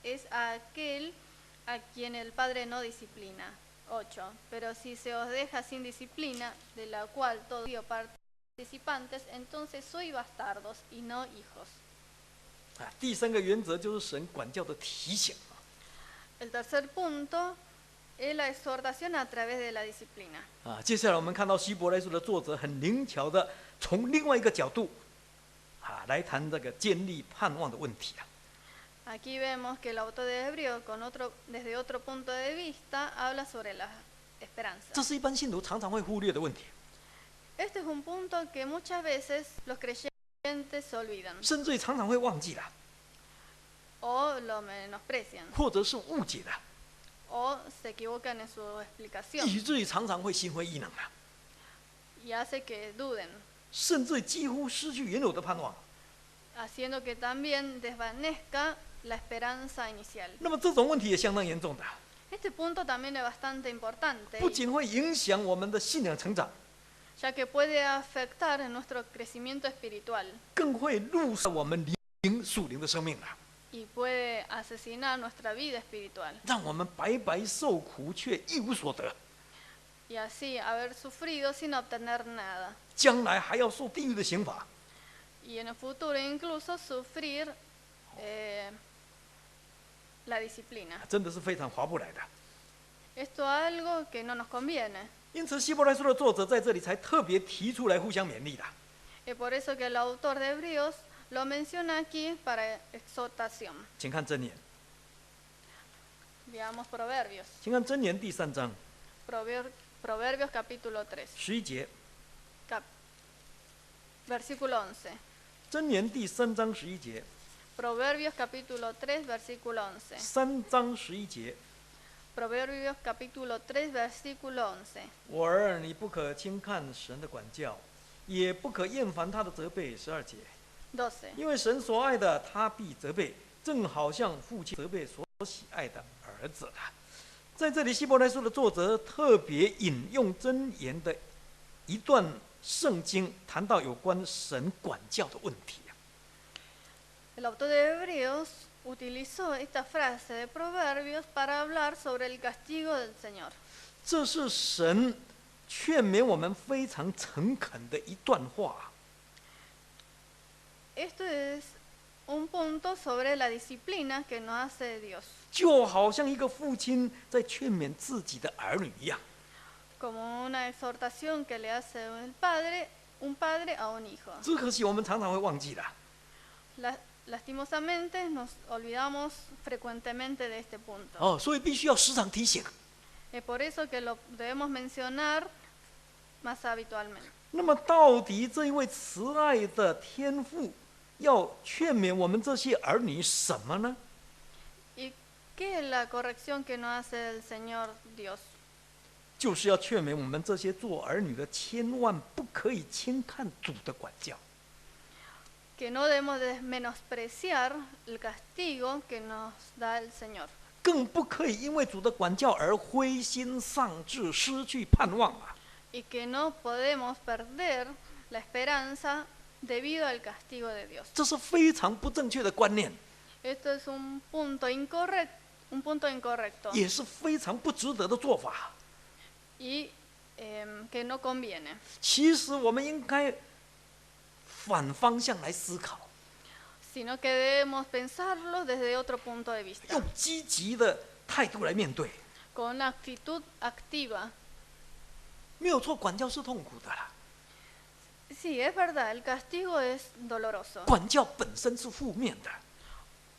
S2: es aquel a quien el Padre no disciplina? 8. Pero si se os deja sin disciplina, de la cual todos participantes, entonces sois bastardos y no hijos.
S1: 第3个原则就是神管教的提醒。
S2: El tercer punto es la exhortación a través de la disciplina.
S1: 接下来我们看到希伯来书的作者很灵巧的从另外一个角度，来谈这个建立盼望的问题。
S2: Aquí vemos que el autor de Hebreos, desde otro punto de vista, habla sobre la esperanza.
S1: 这是一般信徒常常会忽略的问题，
S2: Este es un punto que muchas veces los creyentes se olvidan
S1: 甚至于常常会忘记了，
S2: o lo menosprecian
S1: 或者是误解了，
S2: o se equivocan en su explicación
S1: 以至于常常会心灰意冷了，
S2: y hace que duden,
S1: 甚至几乎失去原有的盼望。
S2: haciendo que también desvanezca la esperanza inicial.
S1: 那么这种问题也相当严重的，
S2: Este punto también es bastante importante,
S1: 不仅会影响我们的信仰成长，
S2: ya que puede afectar en nuestro crecimiento espiritual
S1: 更会入杀我们属灵的生命了，
S2: y puede asesinar nuestra vida espiritual
S1: 让我们白白受苦却一无所得，
S2: y así haber sufrido sin obtener nada
S1: 将来还要受地狱的刑罚。
S2: y en el futuro incluso sufrir la disciplina.
S1: 真的是非常划不来的。
S2: Esto es algo que no nos conviene.
S1: 因此，希伯来书的作者在这里才特别提出来互相勉励的。
S2: Es por eso que el autor de Hebreos lo menciona aquí para exhortación.
S1: 请看箴言，
S2: Veamos Proverbios.
S1: 请看箴言第3章
S2: Proverbios capítulo 3,
S1: 11节，
S2: versículo 11.
S1: 箴言第3章11节
S2: Proverbios capítulo 3, versículo 11.
S1: ，3章11节，
S2: Proverbios capítulo 3, versículo 11.
S1: 我儿，你不可轻看神的管教，也不可厌烦他的责备。12节，
S2: 12.
S1: 因为神所爱的，他必责备，正好像父亲责备所喜爱的儿子啊。在这里，希伯来书的作者特别引用箴言的一段圣经，谈到有关神管教的问题。
S2: El autor de Hebreos utilizó esta frase de Proverbios para hablar sobre el castigo del Señor.
S1: 这是神劝勉我们非常诚恳的一段话。
S2: Esto es un punto sobre la disciplina que nos hace Dios,
S1: 就好像一个父亲在劝勉自己的儿女一样。
S2: como una exhortación que le hace un padre a un hijo.
S1: 只可惜我们常常会忘记了。
S2: Lastimosamente nos olvidamos frecuentemente de este punto.
S1: 所以必须要时常提醒。
S2: Es por eso que lo debemos mencionar más habitualmente.
S1: 那么，到底这一位慈爱的天父要劝勉我们这些儿女什么呢？
S2: ¿Y qué es la corrección que nos hace el Señor Dios?
S1: 就是要劝勉我们这些做儿女的，千万不可以轻看主的管教。
S2: Que no debemos de menospreciar el castigo que nos da el Señor.
S1: 更不可以因为主的管教而灰心丧志，失去盼望啊！
S2: Y que no podemos perder la esperanza debido al castigo de Dios.
S1: 这是非常不正确的观念，
S2: Esto es un punto incorrecto
S1: 也是非常不值得的做法。
S2: y que no conviene.
S1: 其实我们应该反方向来思考，
S2: Sino que debemos pensarlo desde otro punto de vista,
S1: 用积极的态度来面对。
S2: con una actitud activa.
S1: 没有错，管教是痛苦的啦，
S2: Sí, es verdad, el castigo es doloroso.
S1: 管教本身是负面的，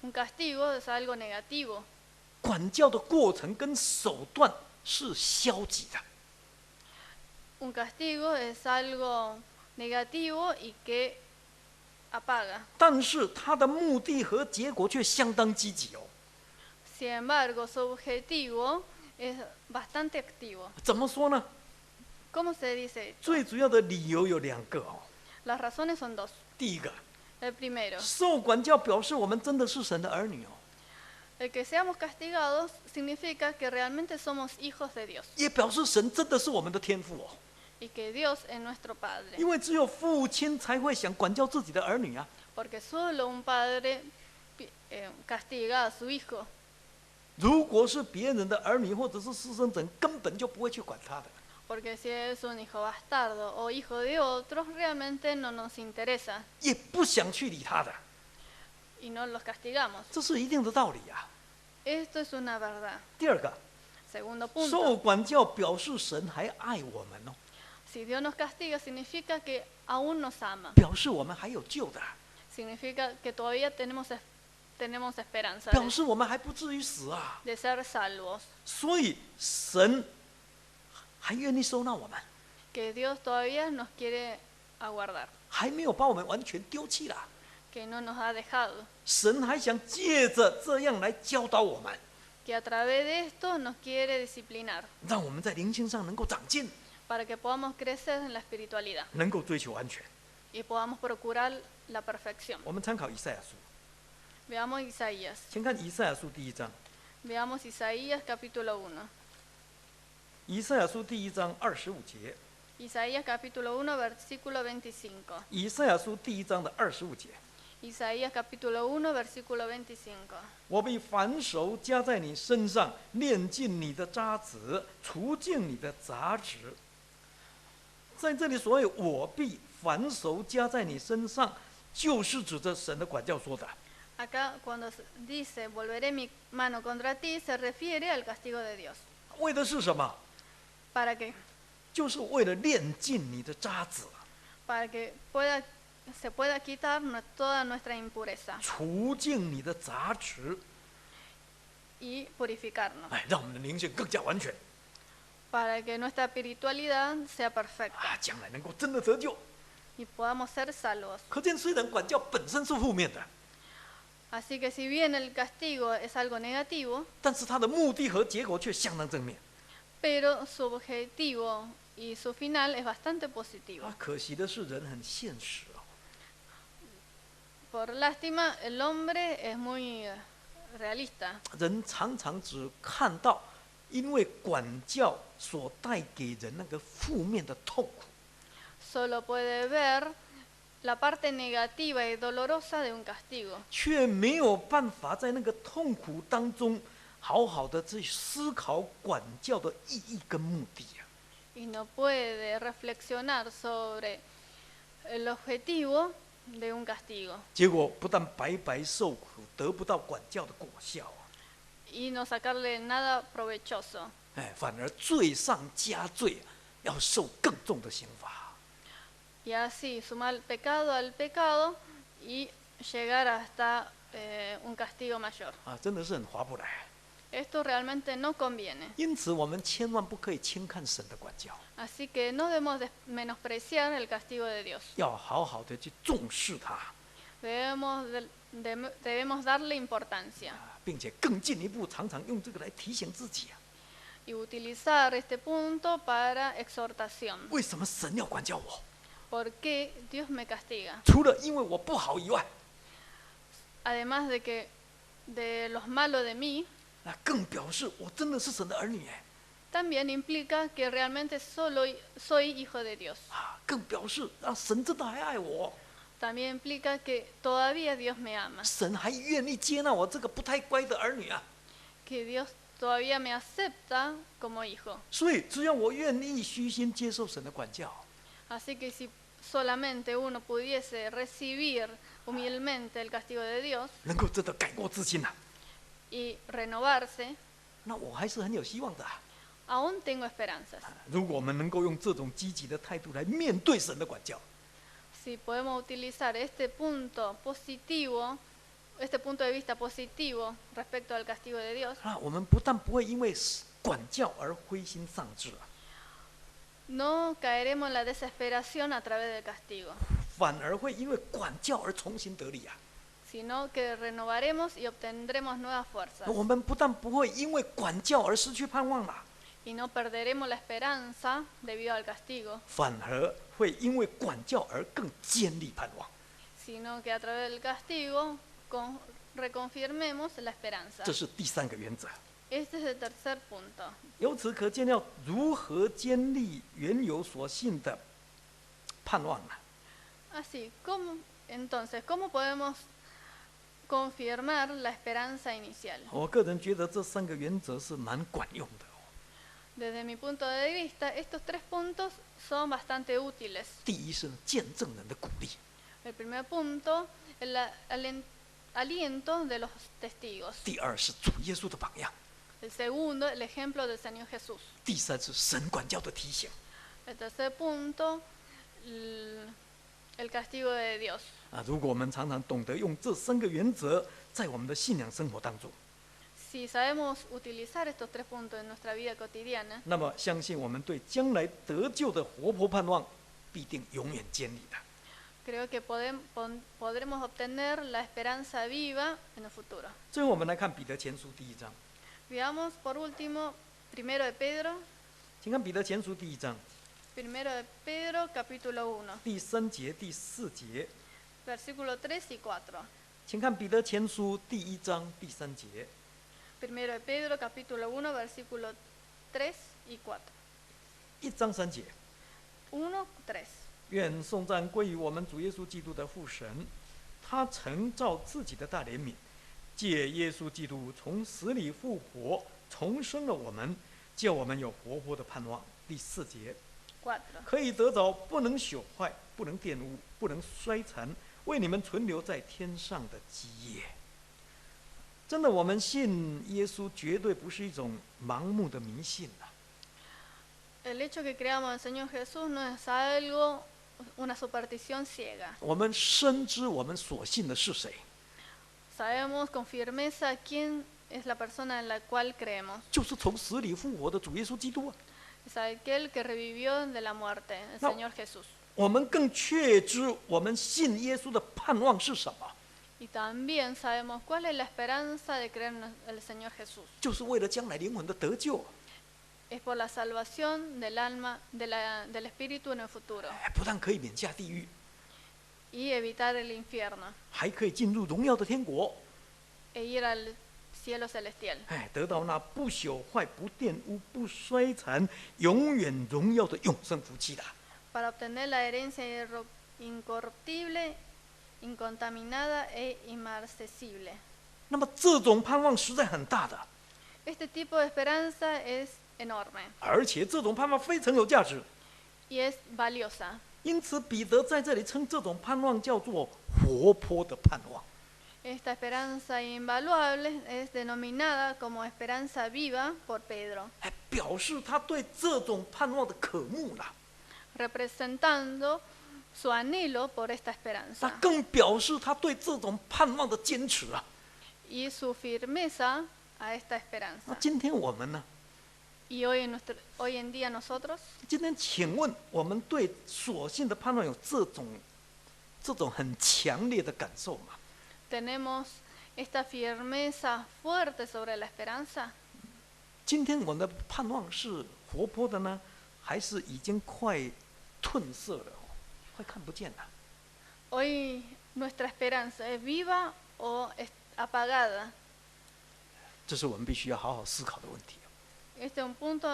S2: Un castigo es algo negativo.
S1: 管教的过程跟手段
S3: 是消极的。
S2: Un castigo es algo negativo y que apaga.
S3: 但是它的目的和结果却相当积极哦。
S2: Sin embargo, su objetivo es bastante activo.
S3: 怎么说呢？
S2: ¿Cómo se dice esto?
S3: 最主要的理由有2个哦。
S2: Las razones son dos.
S3: 第一个，
S2: El primero,
S3: 受管教表示我们真的是神的儿女哦，
S2: el que seamos castigados significa que realmente somos hijos de Dios
S3: 也表示神真的是我们的天父哦。
S2: y que Dios es nuestro Padre.
S3: 因为只有父亲才会想管教自己的儿女啊。
S2: Porque solo un padre castiga a su hijo.
S3: 如果是别人的儿女或者是私生子，根本就不会去管他的。
S2: Porque si es un hijo bastardo o hijo de otros, realmente no nos interesa
S3: 也不想去理他的，
S2: y no los castigamos.
S3: 这是一定的道理啊。
S2: Esto es una verdad.
S3: 第二个，
S2: Segundo
S3: 受
S2: punto,
S3: 管教表示神还爱我们哦，
S2: si Dios nos castiga significa que aún nos ama.
S3: 表示我们还有救的，
S2: Significa que todavía tenemos esperanza
S3: 表示我们还不至于死啊。
S2: de ser salvos.
S3: 所以神还愿意收纳我们，
S2: Que Dios todavía nos quiere aguardar.
S3: 还没有把我们完全丢弃了。
S2: Que no nos ha dejado.
S3: 神还想借着这样来教导我们，
S2: Que a través de esto nos quiere disciplinar.
S3: 让我们在灵性上能够长进，
S2: Para que podamos crecer en la espiritualidad
S3: 能够追求安全。
S2: y podamos procurar la perfección.
S3: 我们参考以赛亚书，
S2: Veamos Isaías.
S3: 先看以赛亚书第1章。
S2: Veamos Isaías capítulo 1.
S3: 以赛亚书第1章25节，
S2: Isaías capítulo 1 versículo 25.
S3: 以赛亚书第1章的25节，
S2: Isaías capítulo 1 versículo 25.
S3: 我必反手加在你身上，炼尽你的渣滓，除尽你的杂质。在这里，所谓我必反手加在你身上，就是指着神的管教说的。
S2: Acá cuando dice volveré mi mano contra ti se refiere al castigo de Dios.
S3: 为的是什么？
S2: ¿Para qué?
S3: 就是为了炼尽你的渣滓，
S2: Para que se pueda quitar toda nuestra impureza
S3: 除尽你的杂质，
S2: y purificarnos.
S3: 哎，让我们的灵性更加完全
S2: Para que nuestra espiritualidad sea perfecta
S3: 啊，将来能够真的得救。
S2: y podamos ser salvos.
S3: 可见，虽然管教本身是负面的，
S2: Así que si bien el castigo es algo negativo,
S3: 但是它的目的和结果却相当正面。
S2: pero su objetivo y su final es bastante positivo.
S3: 啊，可惜的是，人很现实哦。
S2: Por lástima, el hombre es muy realista.
S3: 人常常只看到因为管教所带给人那个负面的痛苦，
S2: Solo puede ver la parte negativa y dolorosa de un castigo,
S3: 却没有办法在那个痛苦当中好好的去思考管教的意义跟目的啊。
S2: y no puede reflexionar sobre el objetivo de un castigo
S3: 结果不但白白受苦，得不到管教的果效啊，
S2: y no sacarle nada provechoso,
S3: 哎，反而罪上加罪，要受更重的刑罚。
S2: y así sumar pecado al pecado y llegar hasta un castigo mayor.
S3: 啊，真的是很划不来。
S2: Esto realmente no conviene.
S3: 因此，我们千万不可以轻看神的管教，
S2: Así que no debemos menospreciar el castigo de Dios.
S3: 要好好的去重视它，
S2: Debemos darle importancia
S3: 并且更进一步，常常用这个来提醒自己啊，
S2: y utilizar este punto para exhortación.
S3: 为什么神要管教我？
S2: ¿Por qué Dios me castiga?
S3: 除了因为我不好以外，
S2: Además de los malos de mí,
S3: 那更表示我真的是神的儿女哎，
S2: también implica que realmente solo soy hijo de Dios.
S3: 啊，更表示啊，神真的还爱我，
S2: También implica que todavía Dios me ama,
S3: 神还愿意接纳我这个不太乖的儿女啊。
S2: que Dios todavía me acepta como hijo.
S3: 所以，只要我愿意虚心接受神的管教，
S2: Así que si solamente uno pudiese recibir humildemente el castigo de Dios
S3: 能够真的改过自新啊，
S2: y renovarse,
S3: 那我还是很有希望的啊。
S2: aún tengo esperanzas.
S3: 如果我们能够用这种积极的态度来面对神的管教，
S2: Si podemos utilizar este punto positivo, este punto de vista positivo respecto al castigo de Dios,
S3: 那我们不但不会因为
S1: 管教而灰心丧志啊，
S2: No caeremos en la desesperación a través del castigo,
S1: 反而会因为管教而重新得力啊。
S2: sino que renovaremos y obtendremos nuevas fuerzas.
S1: 我们不但不会因为管教而失去盼望了，
S2: Y no perderemos la esperanza debido al castigo,
S1: 反而会因为管教而更坚立盼望。
S2: sino que a través del castigo reconfirmemos la esperanza.
S1: 这是第3个原则。
S2: Este es el tercer punto.
S1: 由此可见，要如何坚立原有所信的盼望呢？
S2: Así, entonces, ¿cómo podemos confirmar la esperanza inicial?
S1: 我个人觉得这3个原则是蛮管用的。
S2: Desde mi punto de vista, estos 3 puntos son bastante útiles.
S1: 第一是见证人的鼓励，
S2: El primer punto, el aliento de los testigos.
S1: 第二是主耶稣的榜样，
S2: El segundo, el ejemplo del Señor Jesús.
S1: 第三是神管教的提醒。
S2: El tercer punto, el castigo de Dios.
S1: 如果我们常常懂得用这3个原则在我们的信仰生活当中，
S2: Si sabemos utilizar estos 3 puntos en nuestra vida cotidiana,
S1: 那么相信我们对将来得救的活泼盼望，必定永远坚立的。
S2: creo que podremos obtener la esperanza viva en el futuro.
S1: 最后，我们来看彼得前书第1章，
S2: Veamos por último, primero de Pedro,
S1: 请看彼得前书第1章
S2: primero de Pedro, capítulo 1,
S1: 第3节、第4节，
S2: versículo 3 y 4.
S1: 请看彼得前书第1章第3节，
S2: Primero de Pedro, capítulo 1, versículo 3 y 4.
S1: 1章3节。
S2: 1, 3.
S1: 愿颂赞归于我们主耶稣基督的父神，他曾照自己的大怜悯，借耶稣基督从死里复活，重生了我们，叫我们有活泼的盼望。第4节，
S2: 4.
S1: 可以得着不能朽坏、不能玷污、不能衰残，为你们存留在天上的基业。真的，我们信耶稣绝对不是一种盲目的迷信啊。
S2: El hecho que creamos en el Señor Jesús no es algo, una superstición ciega.
S1: 我们深知我们所信的是谁，
S2: Sabemos con firmeza quién es la persona en la cual creemos.
S1: 就是从死里复活的主耶稣基督啊。
S2: Es aquel que revivió de la muerte, el
S1: No.
S2: Señor Jesús.
S1: 我们更确知我们信耶稣的盼望是什么，
S2: Y también sabemos cuál es la esperanza de creer en el Señor Jesús.
S1: 就是为了将来灵魂的得救，
S2: Es por la salvación del alma, del espíritu en el futuro.
S1: 不但可以免下地狱，
S2: Y evitar el infierno.
S1: 还可以进入荣耀的天国，
S2: E ir al cielo celestial.
S1: 得到那不朽坏、不玷污、不衰残、永远荣耀的永生福气的。
S2: Para obtener la herencia incorruptible, incontaminada e inmarcesible.
S1: 那么这种盼望实在很大的，
S2: Este tipo de esperanza es enorme
S1: 而且这种盼望非常有价值。
S2: y es valiosa.
S1: 因此，彼得在这里称这种盼望叫做活泼的盼望。
S2: Esta esperanza invaluable es denominada como esperanza viva por Pedro,
S1: 表示他对这种盼望的渴慕了。
S2: representando su anhelo por esta
S1: 那
S2: esperanza
S1: 更表示他对这种盼望的坚持啊！
S2: y su firmeza a esta
S1: 那
S2: esperanza.
S1: 今天我们呢？
S2: Y hoy en día nosotros,
S1: 今天请问我们对所信的盼望有这种很强烈的感受吗？
S2: tenemos esta firmeza fuerte sobre la esperanza.
S1: 今天我们的盼望是活泼的呢，还是已经快褪色了，快看不见了？
S2: Hoy nuestra esperanza es viva o es apagada.
S1: 这是我们必须要好好思考的问题。
S2: Este es un punto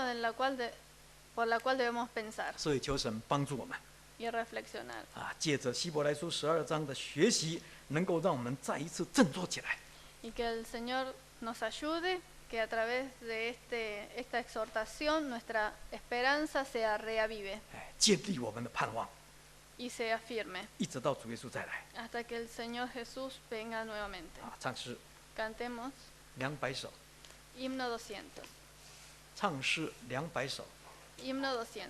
S2: por la cual debemos pensar
S1: 所以求神帮助我们
S2: y reflexionar.
S1: 借着希伯来书12章的学习，能够让我们再一次振作起来。
S2: Y que el Señor nos ayude, que a través de esta exhortación nuestra esperanza se reavive
S1: 建立我们的盼望，
S2: y sea firme
S1: 一直到主耶稣再来。
S2: hasta que el Señor Jesús venga nuevamente.
S1: 唱诗
S2: Cantemos
S1: 200首，
S2: himno 200.
S1: 唱诗200首。
S2: Himno 200.